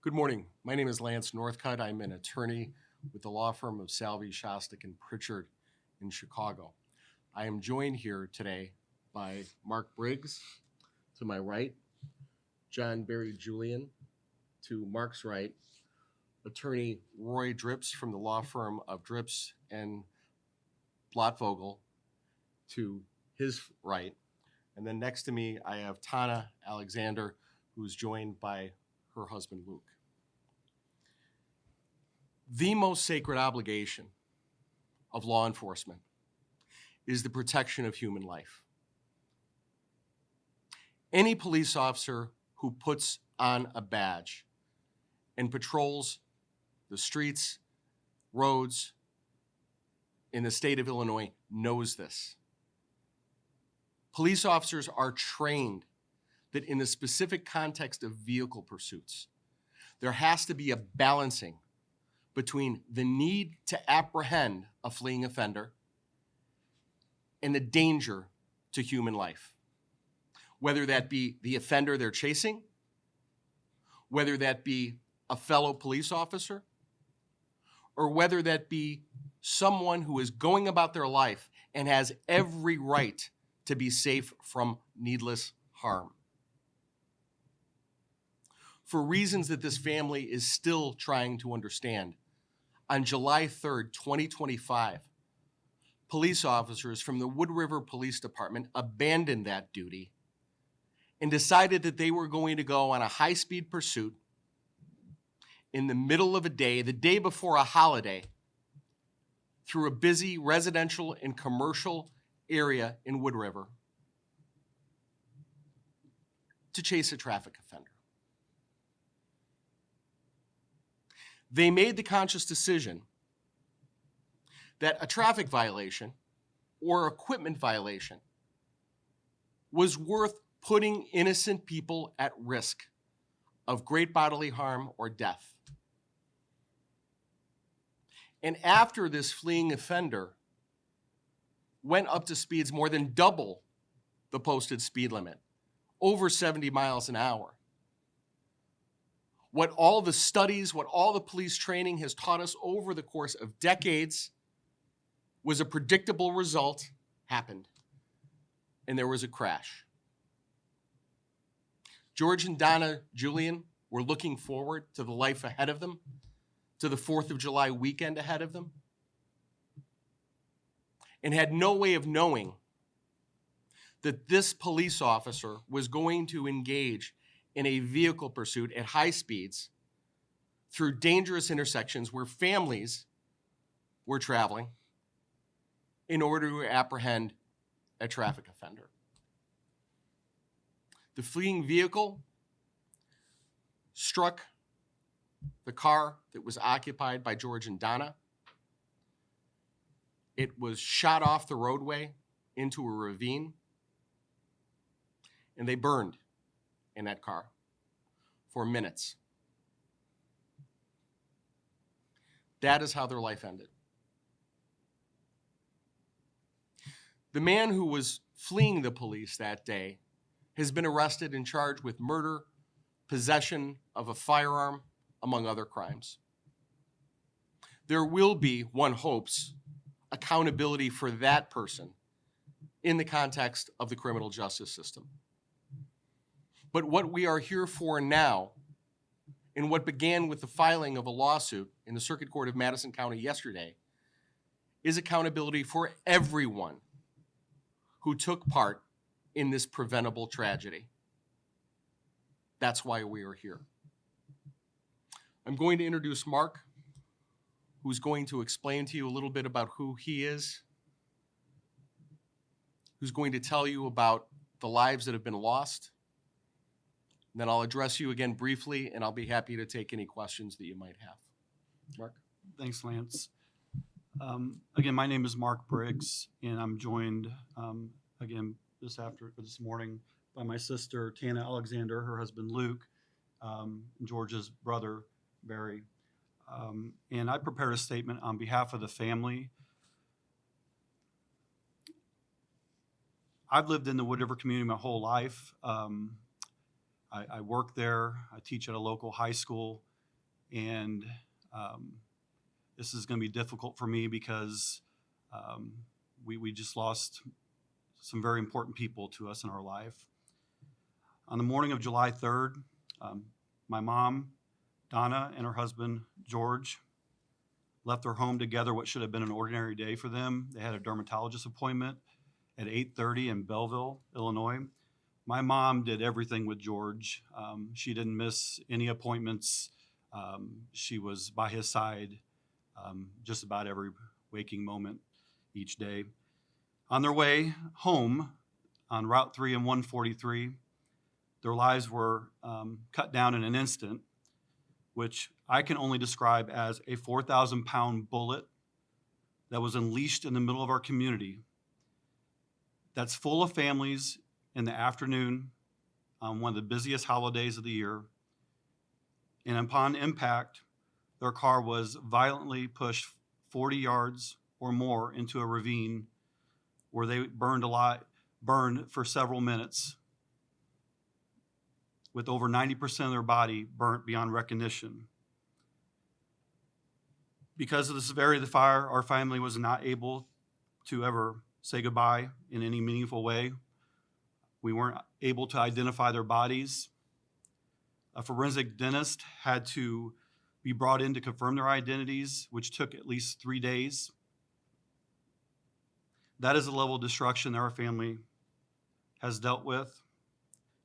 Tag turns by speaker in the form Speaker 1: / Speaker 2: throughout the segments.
Speaker 1: Good morning. My name is Lance Northcutt. I'm an attorney with the law firm of Salvi, Schostok, and Pritchard in Chicago. I am joined here today by Mark Briggs to my right, John Barry Julian to Mark's right, attorney Roy Drips from the law firm of Drips and Blottvogel to his right. And then next to me, I have Tana Alexander, who's joined by her husband, Luke. The most sacred obligation of law enforcement is the protection of human life. Any police officer who puts on a badge and patrols the streets, roads in the state of Illinois knows this. Police officers are trained that in the specific context of vehicle pursuits, there has to be a balancing between the need to apprehend a fleeing offender and the danger to human life. Whether that be the offender they're chasing, whether that be a fellow police officer, or whether that be someone who is going about their life and has every right to be safe from needless harm. For reasons that this family is still trying to understand, on July 3rd, 2025, police officers from the Wood River Police Department abandoned that duty and decided that they were going to go on a high-speed pursuit in the middle of a day, the day before a holiday, through a busy residential and commercial area in Wood River to chase a traffic offender. They made the conscious decision that a traffic violation or equipment violation was worth putting innocent people at risk of great bodily harm or death. And after this fleeing offender went up to speeds more than double the posted speed limit, over 70 miles an hour, what all the studies, what all the police training has taught us over the course of decades was a predictable result happened, and there was a crash. George and Donna Julian were looking forward to the life ahead of them, to the 4th of July weekend ahead of them, and had no way of knowing that this police officer was going to engage in a vehicle pursuit at high speeds through dangerous intersections where families were traveling in order to apprehend a traffic offender. The fleeing vehicle struck the car that was occupied by George and Donna. It was shot off the roadway into a ravine, and they burned in that car for minutes. That is how their life ended. The man who was fleeing the police that day has been arrested and charged with murder, possession of a firearm, among other crimes. There will be, one hopes, accountability for that person in the context of the criminal justice system. But what we are here for now, and what began with the filing of a lawsuit in the Circuit Court of Madison County yesterday, is accountability for everyone who took part in this preventable tragedy. That's why we are here. I'm going to introduce Mark, who's going to explain to you a little bit about who he is, who's going to tell you about the lives that have been lost. And then I'll address you again briefly, and I'll be happy to take any questions that you might have. Mark?
Speaker 2: Thanks, Lance. Again, my name is Mark Briggs, and I'm joined again this morning by my sister, Tana Alexander, her husband, Luke, George's brother, Barry. And I prepared a statement on behalf of the family. I've lived in the Wood River community my whole life. I work there. I teach at a local high school. And this is going to be difficult for me because we just lost some very important people to us in our life. On the morning of July 3rd, my mom, Donna, and her husband, George, left their home together what should have been an ordinary day for them. They had a dermatologist appointment at 8:30 in Belleville, Illinois. My mom did everything with George. She didn't miss any appointments. She was by his side just about every waking moment each day. On their way home on Route 3 and 143, their lives were cut down in an instant, which I can only describe as a 4,000-pound bullet that was unleashed in the middle of our community that's full of families in the afternoon on one of the busiest holidays of the year. And upon impact, their car was violently pushed 40 yards or more into a ravine where they burned for several minutes, with over 90% of their body burnt beyond recognition. Because of the severity of the fire, our family was not able to ever say goodbye in any meaningful way. We weren't able to identify their bodies. A forensic dentist had to be brought in to confirm their identities, which took at least 3 days. That is the level of destruction that our family has dealt with.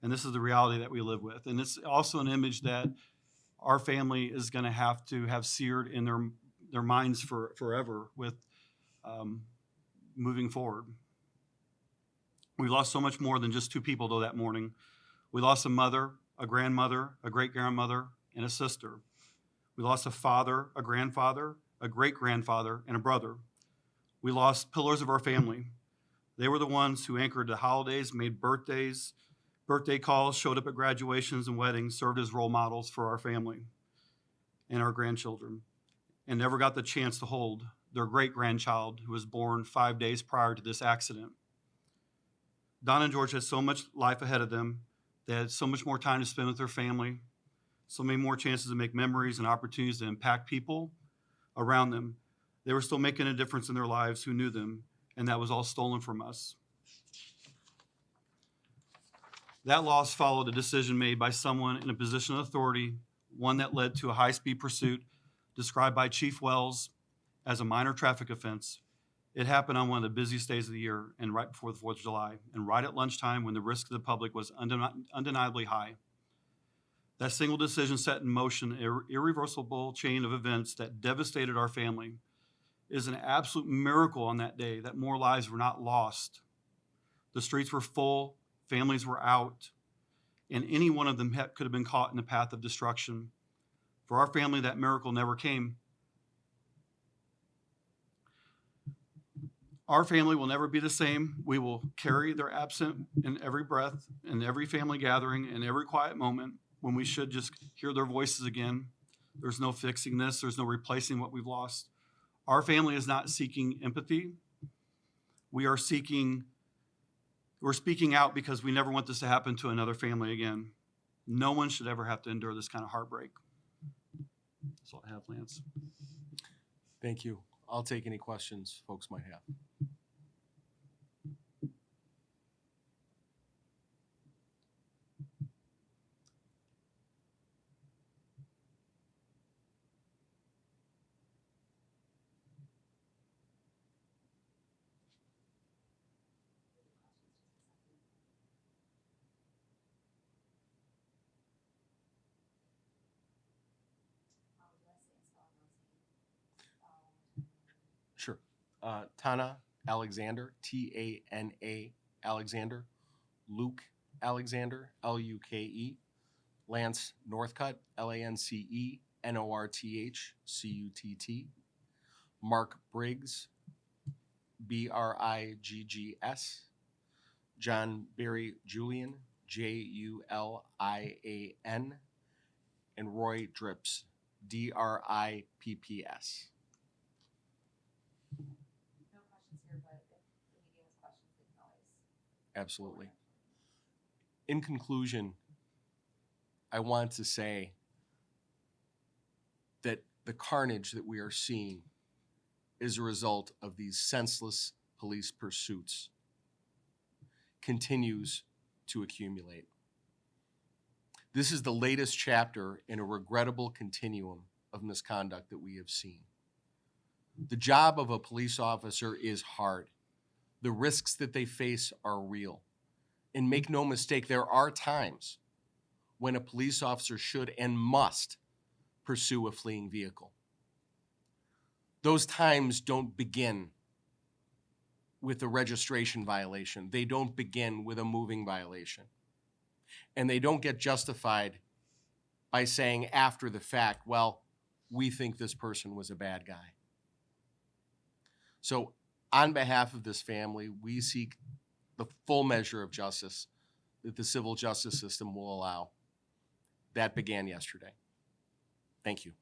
Speaker 2: And this is the reality that we live with. And it's also an image that our family is going to have seared in their minds forever with moving forward. We lost so much more than just 2 people, though, that morning. We lost a mother, a grandmother, a great-grandmother, and a sister. We lost a father, a grandfather, a great-grandfather, and a brother. We lost pillars of our family. They were the ones who anchored the holidays, made birthday calls, showed up at graduations and weddings, served as role models for our family and our grandchildren, and never got the chance to hold their great-grandchild who was born 5 days prior to this accident. Donna and George had so much life ahead of them. They had so much more time to spend with their family, so many more chances to make memories and opportunities to impact people around them. They were still making a difference in their lives who knew them, and that was all stolen from us. That loss followed a decision made by someone in a position of authority, one that led to a high-speed pursuit described by Chief Wells as a minor traffic offense. It happened on one of the busiest days of the year and right before the 4th of July, and right at lunchtime when the risk to the public was undeniably high. That single decision set in motion an irreversible chain of events that devastated our family. It is an absolute miracle on that day that more lives were not lost. The streets were full, families were out, and any one of them could have been caught in the path of destruction. For our family, that miracle never came. Our family will never be the same. We will carry their absent in every breath, in every family gathering, in every quiet moment when we should just hear their voices again. There's no fixing this. There's no replacing what we've lost. Our family is not seeking empathy. We're speaking out because we never want this to happen to another family again. No one should ever have to endure this kind of heartbreak. That's all I have, Lance.
Speaker 1: Thank you. I'll take any questions folks might have. Sure. Tana Alexander, T-A-N-A Alexander. Luke Alexander, L-U-K-E. Lance Northcutt, L-A-N-C-E-N-O-R-T-H-C-U-T-T. Mark Briggs, B-R-I-G-G-S. John Barry Julian, J-U-L-I-A-N. And Roy Drips, D-R-I-P-P-S.
Speaker 3: No questions here, but if the media has questions, they can always.
Speaker 1: Absolutely. In conclusion, I want to say the carnage that we are seeing as a result of these senseless police pursuits continues to accumulate. This is the latest chapter in a regrettable continuum of misconduct that we have seen. The job of a police officer is hard. The risks that they face are real. And make no mistake, there are times when a police officer should and must pursue a fleeing vehicle. Those times don't begin with a registration violation. They don't begin with a moving violation. And they don't get justified by saying after the fact, well, we think this person was a bad guy. So on behalf of this family, we seek the full measure of justice that the civil justice system will allow. That began yesterday. Thank you.